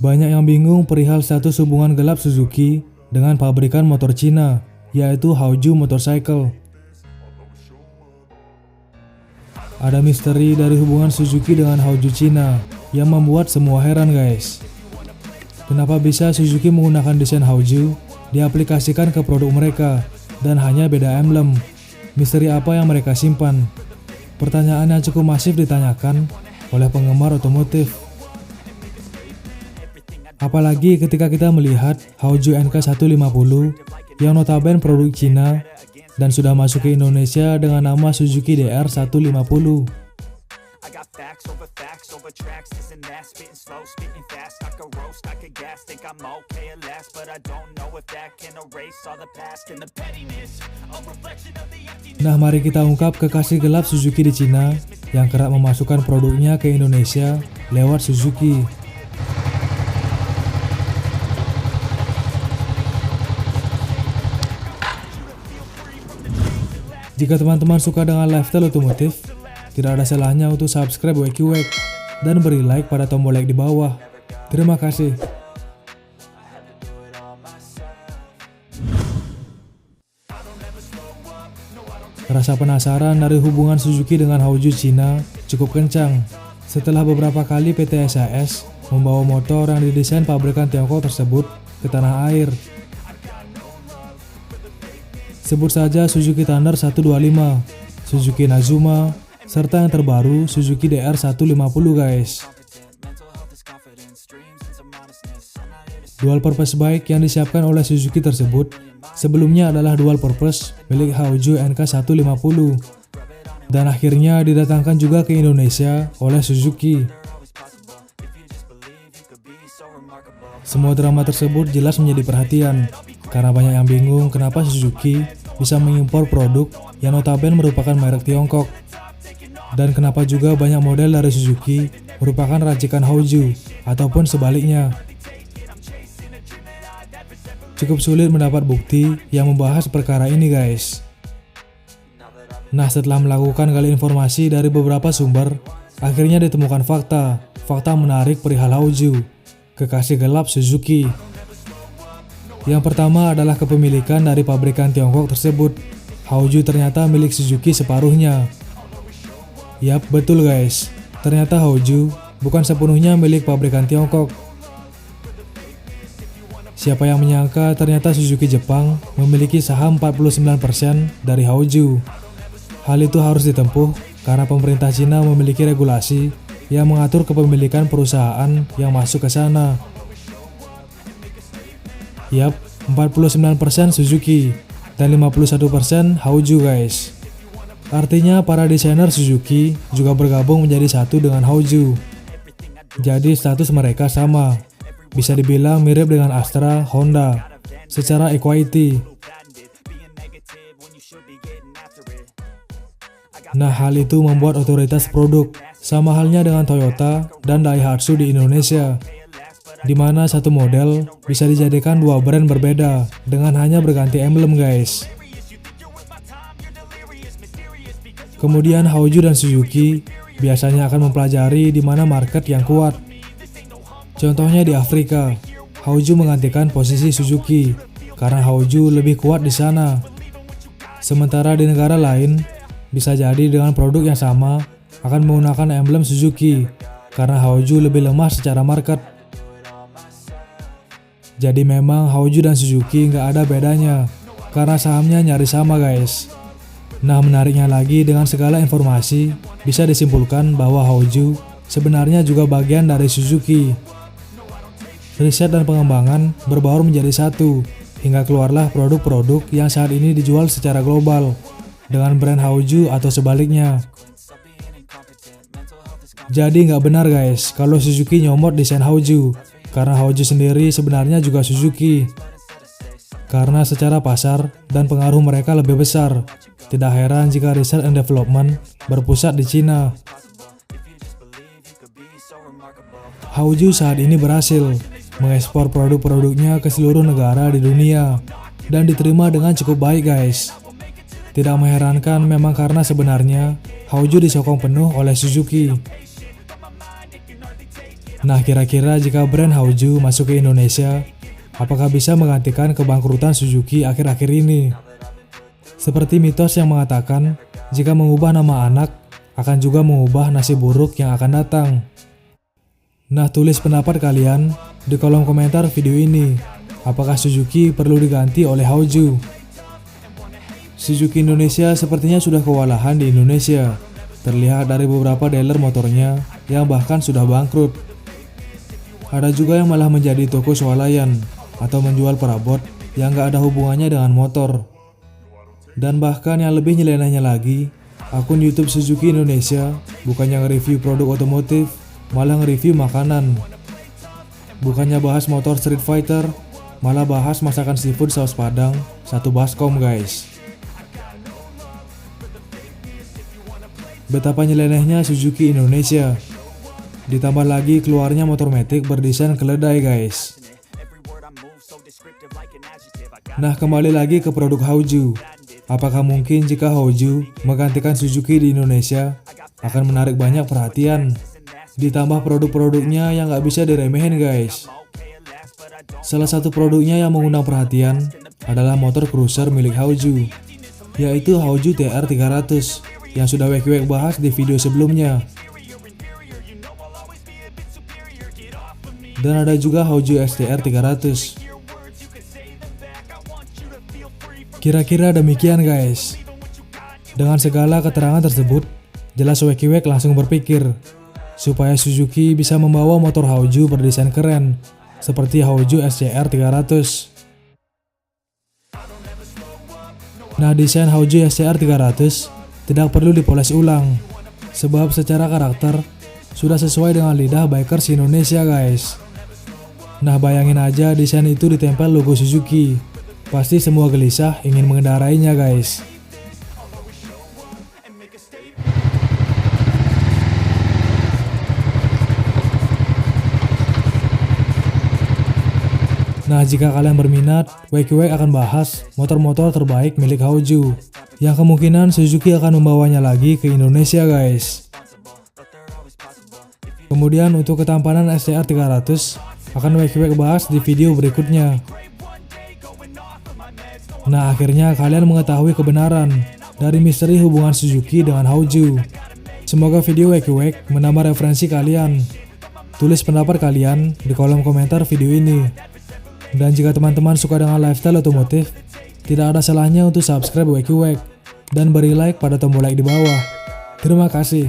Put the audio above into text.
Banyak yang bingung perihal status hubungan gelap Suzuki dengan pabrikan motor Cina, yaitu Haoju Motorcycle. Ada misteri dari hubungan Suzuki dengan Haoju Cina yang membuat semua heran guys. Kenapa bisa Suzuki menggunakan desain Haoju diaplikasikan ke produk mereka dan hanya beda emblem? Misteri apa yang mereka simpan? Pertanyaan yang cukup masif ditanyakan oleh penggemar otomotif. Apalagi ketika kita melihat Haoju NK150 yang notabene produk Cina dan sudah masuk ke Indonesia dengan nama Suzuki DR150. Nah, mari kita ungkap kekasih gelap Suzuki di Cina yang kerap memasukkan produknya ke Indonesia lewat Suzuki. Jika teman-teman suka dengan lifestyle otomotif, tidak ada salahnya untuk subscribe WeQuack dan beri like pada tombol like di bawah. Terima kasih. Rasa penasaran dari hubungan Suzuki dengan Haoju Cina cukup kencang setelah beberapa kali PT SAS membawa motor yang didesain pabrikan Tiongkok tersebut ke tanah air. Sebut saja Suzuki Thunder 125, Suzuki Nazuma, serta yang terbaru Suzuki DR150 guys. Dual purpose bike yang disiapkan oleh Suzuki tersebut sebelumnya adalah dual purpose milik Haoju NK150 dan akhirnya didatangkan juga ke Indonesia oleh Suzuki. Semua drama tersebut jelas menjadi perhatian karena banyak yang bingung kenapa Suzuki bisa mengimpor produk yang notabene merupakan merek Tiongkok, dan kenapa juga banyak model dari Suzuki merupakan racikan Haoju ataupun sebaliknya. Cukup sulit mendapat bukti yang membahas perkara ini guys. Nah, setelah melakukan gali informasi dari beberapa sumber, akhirnya ditemukan fakta menarik perihal Haoju, kekasih gelap Suzuki. Yang pertama adalah kepemilikan dari pabrikan Tiongkok tersebut. Haoju ternyata milik Suzuki separuhnya. Yap, betul guys. Ternyata Haoju bukan sepenuhnya milik pabrikan Tiongkok. Siapa yang menyangka ternyata Suzuki Jepang memiliki saham 49% dari Haoju. Hal itu harus ditempuh karena pemerintah Cina memiliki regulasi yang mengatur kepemilikan perusahaan yang masuk ke sana. Yap, 49% Suzuki dan 51% Haoju guys. Artinya para desainer Suzuki juga bergabung menjadi satu dengan Haoju. Jadi status mereka sama. Bisa dibilang mirip dengan Astra, Honda secara equity. Nah, hal itu membuat otoritas produk sama halnya dengan Toyota dan Daihatsu di Indonesia, di mana satu model bisa dijadikan dua brand berbeda dengan hanya berganti emblem guys. Kemudian Haoju dan Suzuki biasanya akan mempelajari di mana market yang kuat. Contohnya di Afrika, Haoju menggantikan posisi Suzuki karena Haoju lebih kuat di sana. Sementara di negara lain, bisa jadi dengan produk yang sama akan menggunakan emblem Suzuki karena Haoju lebih lemah secara market. Jadi memang Haoju dan Suzuki nggak ada bedanya karena sahamnya nyaris sama guys. Nah, menariknya lagi dengan segala informasi bisa disimpulkan bahwa Haoju sebenarnya juga bagian dari Suzuki. Riset dan pengembangan berbaur menjadi satu hingga keluarlah produk-produk yang saat ini dijual secara global dengan brand Haoju atau sebaliknya. Jadi nggak benar guys kalau Suzuki nyomot desain Haoju, karena Haoju sendiri sebenarnya juga Suzuki. Karena secara pasar dan pengaruh mereka lebih besar, tidak heran jika research and development berpusat di Cina. Haoju saat ini berhasil mengekspor produk-produknya ke seluruh negara di dunia dan diterima dengan cukup baik guys. Tidak mengherankan memang karena sebenarnya Haoju disokong penuh oleh Suzuki. Nah, kira-kira jika brand Hauju masuk ke Indonesia, apakah bisa menggantikan kebangkrutan Suzuki akhir-akhir ini? Seperti mitos yang mengatakan, jika mengubah nama anak, akan juga mengubah nasib buruk yang akan datang. Nah, tulis pendapat kalian di kolom komentar video ini. Apakah Suzuki perlu diganti oleh Hauju? Suzuki Indonesia sepertinya sudah kewalahan di Indonesia. Terlihat dari beberapa dealer motornya yang bahkan sudah bangkrut. Ada juga yang malah menjadi toko swalayan atau menjual perabot yang gak ada hubungannya dengan motor. Dan bahkan yang lebih nyelenehnya lagi, akun YouTube Suzuki Indonesia bukannya nge-review produk otomotif, malah nge-review makanan. Bukannya bahas motor Street Fighter, malah bahas masakan seafood saus padang, satu baskom guys. Betapa nyelenehnya Suzuki Indonesia. Ditambah lagi keluarnya motor matic berdesain keledai guys. Nah, kembali lagi ke produk Hauju. Apakah mungkin jika Hauju menggantikan Suzuki di Indonesia akan menarik banyak perhatian? Ditambah produk-produknya yang gak bisa diremehin guys. Salah satu produknya yang mengundang perhatian adalah motor cruiser milik Hauju, yaitu Hauju TR300 yang sudah Weki bahas di video sebelumnya. Dan ada juga Hauju STR 300. Kira-kira demikian guys. Dengan segala keterangan tersebut, jelas Weki langsung berpikir supaya Suzuki bisa membawa motor Hauju berdesain keren seperti Hauju SCR 300. Nah, desain Hauju SCR 300 tidak perlu dipoles ulang, sebab secara karakter sudah sesuai dengan lidah bikers Indonesia guys. Nah, bayangin aja desain itu ditempel logo Suzuki, pasti semua gelisah ingin mengendarainya guys. Nah, jika kalian berminat, Weki akan bahas motor-motor terbaik milik Hauju yang kemungkinan Suzuki akan membawanya lagi ke Indonesia guys. Kemudian untuk ketampanan SCR 300 akan Weki bahas di video berikutnya. Nah, akhirnya kalian mengetahui kebenaran dari misteri hubungan Suzuki dengan Hauju. Semoga video Weki menambah referensi kalian. Tulis pendapat kalian di kolom komentar video ini. Dan jika teman-teman suka dengan lifestyle otomotif, tidak ada salahnya untuk subscribe Weki dan beri like pada tombol like di bawah. Terima kasih.